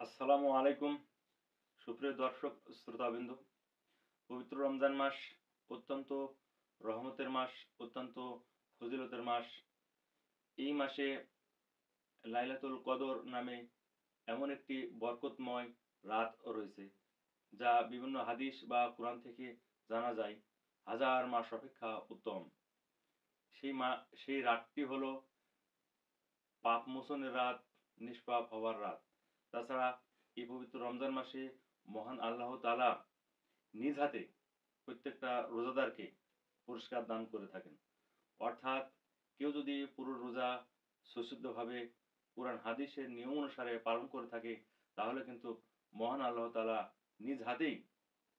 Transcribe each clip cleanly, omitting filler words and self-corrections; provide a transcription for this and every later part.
আসসালামু আলাইকুম সুপ্রিয় দর্শক শ্রোতাবিন্দু। পবিত্র রমজান মাস অত্যন্ত রহমতের মাস, অত্যন্ত ফজিলতের মাস। এই মাসে লাইলাতুল কদর নামে এমন একটি বরকতময় রাত রয়েছে, যা বিভিন্ন হাদিস বা কোরআন থেকে জানা যায় হাজার মাস অপেক্ষা উত্তম। সেই মা সেই রাতটি হলো পাপ মোচনের রাত, নিষ্পাপ হওয়ার রাত। তাছাড়া এই পবিত্র রমজান মাসে মহান আল্লাহ তাআলা নিজ হাতে প্রত্যেকটা রোজাদারকে পুরস্কার দান করে থাকেন। অর্থাৎ কেউ যদি পুরো রোজা সুশুদ্ধভাবে কোরআন হাদিসের নিয়ম অনুসারে পালন করে থাকে, তাহলে কিন্তু মহান আল্লাহ তাআলা নিজ হাতেই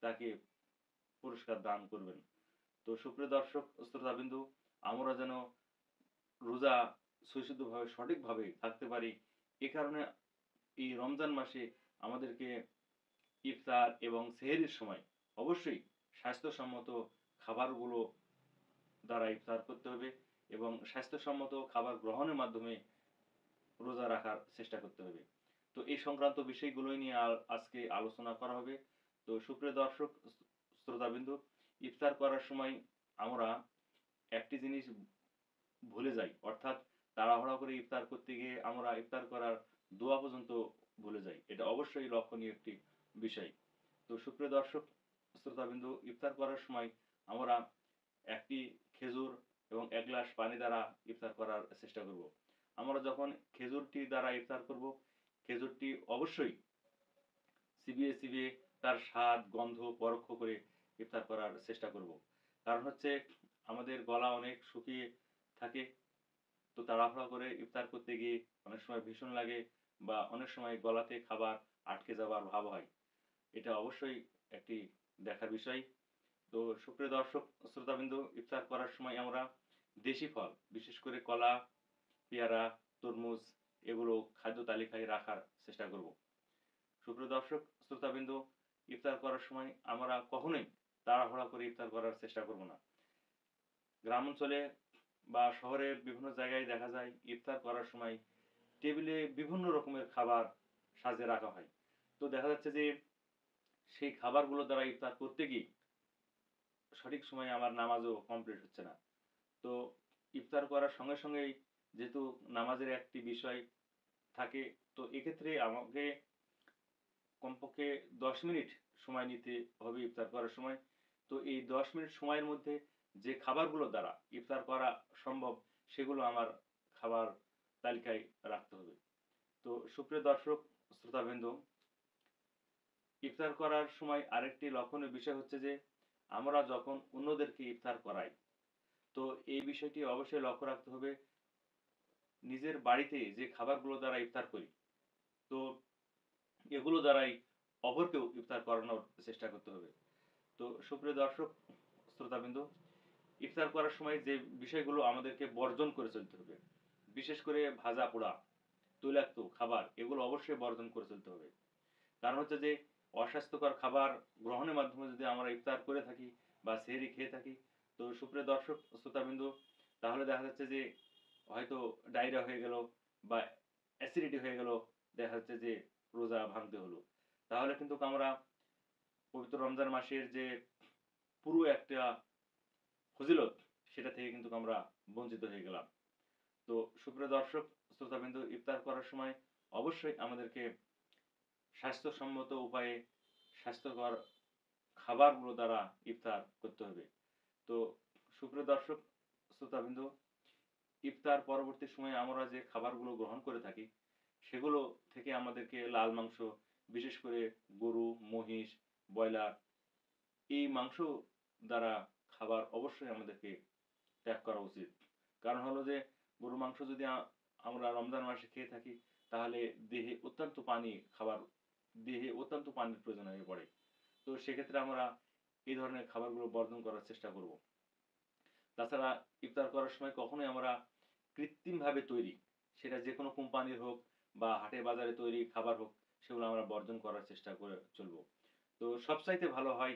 তাকে পুরস্কার দান করবেন। তো সুপ্রিয় দর্শক শ্রোতাবিন্দু, আমরা যেন রোজা সুশুদ্ধভাবে সঠিকভাবে থাকতে পারি, এ কারণে এই রমজান মাসে আমাদেরকে ইফতার এবং সেহরির সময় অবশ্যই স্বাস্থ্যসম্মত খাবারগুলো দ্বারা ইফতার করতে হবে এবং স্বাস্থ্যসম্মত খাবার গ্রহণের মাধ্যমে রোজা রাখার চেষ্টা করতে হবে। তো এই সংক্রান্ত বিষয়গুলোই নিয়ে আজকে আলোচনা করা হবে। তো সুপ্রিয় দর্শক শ্রোতাবিন্দু, ইফতার করার সময় আমরা একটি জিনিস ভুলে যাই, অর্থাৎ তাড়াহুড়া করে ইফতার করতে গিয়ে আমরা ইফতার করার দোয়া পর্যন্ত ভুলে যাই। এটা অবশ্যই লক্ষণীয় একটি বিষয়। তো সুপ্রিয় দর্শক শ্রোতাবিন্দু, ইফতার করার সময় আমরা একটি খেজুর এবং ১ গ্লাস পানি দ্বারা ইফতার করার চেষ্টা করব। আমরা যখন খেজুরটি দ্বারা ইফতার করব, খেজুরটি অবশ্যই চিবিয়ে তার স্বাদ, গন্ধ পরোক্ষ করে ইফতার করার চেষ্টা করব। কারণ হচ্ছে আমাদের গলা অনেক শুকিয়ে থাকে। তো তাড়াহুড়া করে ইফতার করতে গিয়ে অনেক সময় ভীষণ লাগে বা অনেক সময় গলাতে খাবার আটকে যাওয়ার ভাব হয়। এটা অবশ্যই একটি দেখার বিষয়। তো সুপ্রিয় দর্শক শ্রোতাবিন্দু, ইফতার করার সময় আমরা দেশি ফল, বিশেষ করে কলা, পেয়ারা, তরমুজ এগুলো খাদ্য তালিকায় রাখার চেষ্টা করব। সুপ্রিয় দর্শক শ্রোতাবিন্দু, ইফতার করার সময় আমরা কখনোই তাড়াহুড়া করে ইফতার করার চেষ্টা করব না। গ্রামাঞ্চলে বা শহরের বিভিন্ন জায়গায় দেখা যায় ইফতার করার সময় টেবিলে বিভিন্ন রকমের খাবার সাজিয়ে রাখা হয়। তো দেখা যাচ্ছে যে সেই খাবারগুলো দ্বারা ইফতার করতে গিয়ে সঠিক সময়ে আমার নামাজও কমপ্লিট হচ্ছে না। তো ইফতার করার সঙ্গেই যেহেতু নামাজের একটি বিষয় থাকে, তো এক্ষেত্রে আমাকে কমপক্ষে ১০ মিনিট সময় নিতে হবে ইফতার করার সময়। তো এই ১০ মিনিট সময়ের মধ্যে যে খাবারগুলো দ্বারা ইফতার করা সম্ভব, সেগুলো আমার খাবার তালিকায় রাখতে হবে। তো সুপ্রিয় দর্শক শ্রোতাবৃন্দ, ইফতার করার সময় আরেকটি লক্ষণীয় বিষয় হচ্ছে যে আমরা যখন অন্যদেরকে ইফতার করাই, তো এই বিষয়টি অবশ্যই লক্ষ্য রাখতে হবে। নিজের বাড়িতে যে খাবারগুলো দ্বারা ইফতার করি, তো এগুলো দ্বারাই অপরকেও ইফতার করানোর চেষ্টা করতে হবে। তো সুপ্রিয় দর্শক শ্রোতাবিন্দু, ইফতার করার সময় যে বিষয়গুলো আমাদেরকে বর্জন করে চলতে হবে, বিশেষ করে ভাজা পোড়া, তৈলাক্ত খাবার, এগুলো অবশ্যই বর্জন করে চলতে হবে। কারণ হচ্ছে যে অস্বাস্থ্যকর খাবার গ্রহণের মাধ্যমে যদি আমরা ইফতার করে থাকি বা সেহরি খেয়ে থাকি, তো সুপ্রিয় দর্শক শ্রোতাবিন্দু, তাহলে দেখা যাচ্ছে যে হয়তো ডায়রিয়া হয়ে গেল বা অ্যাসিডিটি হয়ে গেল, দেখা যাচ্ছে যে রোজা ভাঙতে হলো। তাহলে কিন্তু আমরা পবিত্র রমজান মাসের যে পুরো একটা ফজিলত, সেটা থেকে কিন্তু আমরা বঞ্চিত হয়ে গেলাম। তো সুপ্রিয় দর্শক শ্রোতাবিন্দু, ইফতার করার সময় অবশ্যই আমাদেরকে স্বাস্থ্যসম্মত উপায়ে স্বাস্থ্যকর খাবারগুলো দ্বারা ইফতার করতে হবে। তো সুপ্রিয় দর্শক শ্রোতাবিন্দু, ইফতার পরবর্তী সময়ে আমরা যে খাবারগুলো গ্রহণ করে থাকি, সেগুলো থেকে আমাদেরকে লাল মাংস, বিশেষ করে গরু, মহিষ, ব্রয়লার, এই মাংস দ্বারা খাবার অবশ্যই আমাদেরকে ত্যাগ করা উচিত। কারণ হলো যে গরুর মাংস যদি আমরা রমজান মাসে খেয়ে থাকি, তাহলে দেহে অত্যন্ত পানির প্রয়োজন হয়ে পড়ে। তো সেক্ষেত্রে আমরা এই ধরনের খাবারগুলো বর্জন করার চেষ্টা করব। তাছাড়া ইফতার করার সময় কখনোই আমরা কৃত্রিমভাবে তৈরি, সেটা যেকোনো কোম্পানির হোক বা হাটে বাজারে তৈরি খাবার হোক, সেগুলো আমরা বর্জন করার চেষ্টা করে চলব। তো সবচাইতে ভালো হয়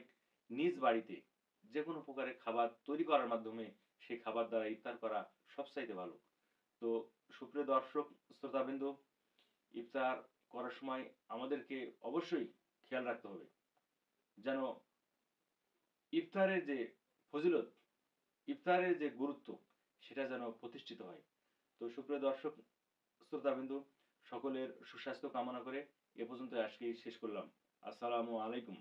নিজ বাড়িতে যেকোনো প্রকারের খাবার তৈরি করার মাধ্যমে সেই খাবার দ্বারা ইফতার করা সবচাইতে ভালো। তো সুপ্রিয় দর্শক শ্রোতাবিন্দু, ইফতার করার সময় আমাদেরকে অবশ্যই খেয়াল রাখতে হবে যেন ইফতারের যে ফজিলত, ইফতারের যে গুরুত্ব সেটা যেন প্রতিষ্ঠিত হয়। তো সুপ্রিয় দর্শক শ্রোতাবিন্দু, সকলের সুস্বাস্থ্য কামনা করে এ পর্যন্ত আজকেই শেষ করলাম। আসসালামু আলাইকুম।